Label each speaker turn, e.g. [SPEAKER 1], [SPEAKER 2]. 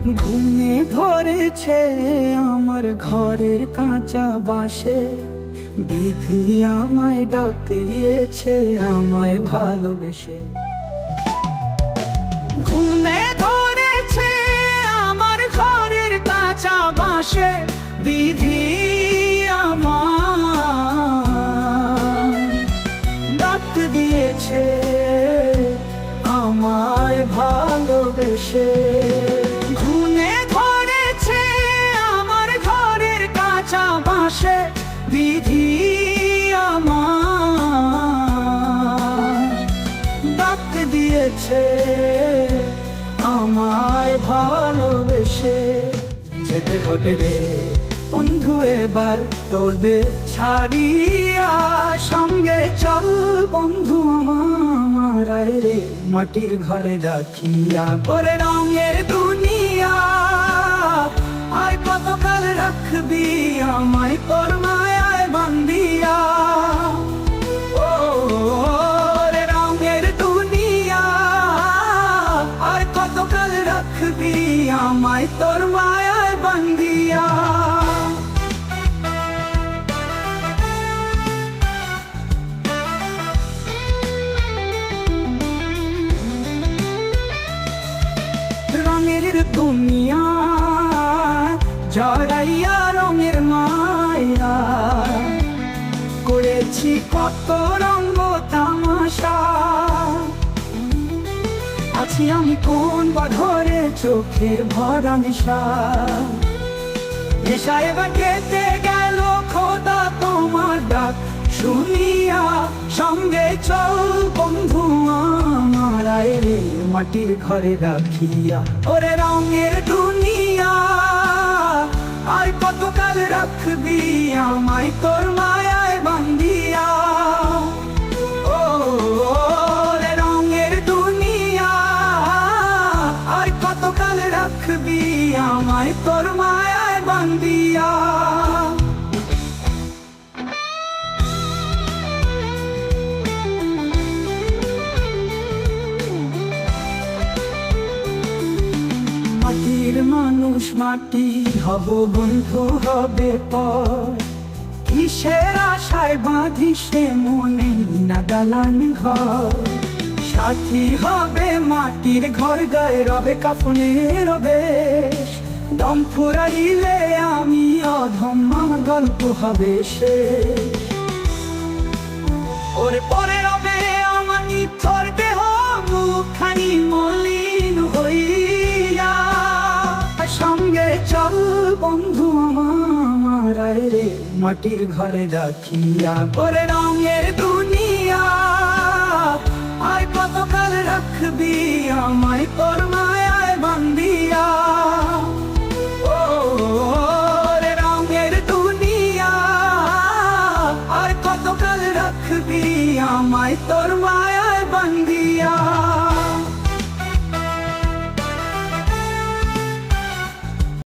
[SPEAKER 1] ঘুমে ধরেছে আমার ঘরের কাঁচা বাসে, বিধি আমায় ডাক দিয়েছে আমায় ভালোবেসে। ঘুমে ধরেছে আমার ঘরের কাঁচা বাসে, বিধি আমায় ডাক দিয়েছে আমায় ভালোবেসে। ঘুমে ধরেছে আমার ঘরের কাঁচা বাসে, বিধি আমায় ডাক দিয়েছে আমায় ভালোবেসে। যেতে হবে রে বন্ধু এবার তোদের ছাড়িয়া, সঙ্গে চল বন্ধু আমার রে মাটির ঘরে রাখিয়া। করে রঙের দুনিয়া আর কতকাল রাখবি আমায় তোর মায়ায় বান্ধিয়া। ও রে রঙের দুনিয়া আর কতকাল রাখবি আমায় তোর মায়ায় বান্ধিয়া। রঙের দুনিয়া জড়াইয়া রঙের মায়া, করেছি কত রঙ তামাশা। আছি আমি কোন বাঁধরে চোখের ভরা নেশা, নেশা এবার কেটে গেল খোদা তোমার ডাক শুনিয়া। সঙ্গে চল বন্ধু আমার রে মাটির ঘরে রাখিয়া। ওরে রঙের দুনিয়া আর কতকাল রাখবি আমায় তোর মায়ায় বান্ধিয়া। ও রে রঙের দুনিয়া আর কতকাল রাখবি আমায় তোর মায়ায় বান্ধিয়া। মাটির মানুষ মাটি হব বন্ধু হবে পর, কিসের আশায় বাঁধিসে মনে না দালান ঘর। সাথী হবে মাটির ঘর গায়ে রবে কাফনের বেশ, দম ফুরাইলে আমি অধম আমার গল্প হবে শেষ। ওরে পরে রবে আমার নিথর দেহ মুখখানি মলিন হইয়া। সঙ্গে চল বন্ধু আমার রে মাটির ঘরে রাখিয়া। করে রঙের দুনিয়া আর কতকাল রাখবি আমায় তোর মায়ায় বান্ধিয়া। ও রে রঙের দুনিয়া আর কতকাল রাখবি আমায় তোর মায়ায় বান্ধিয়া।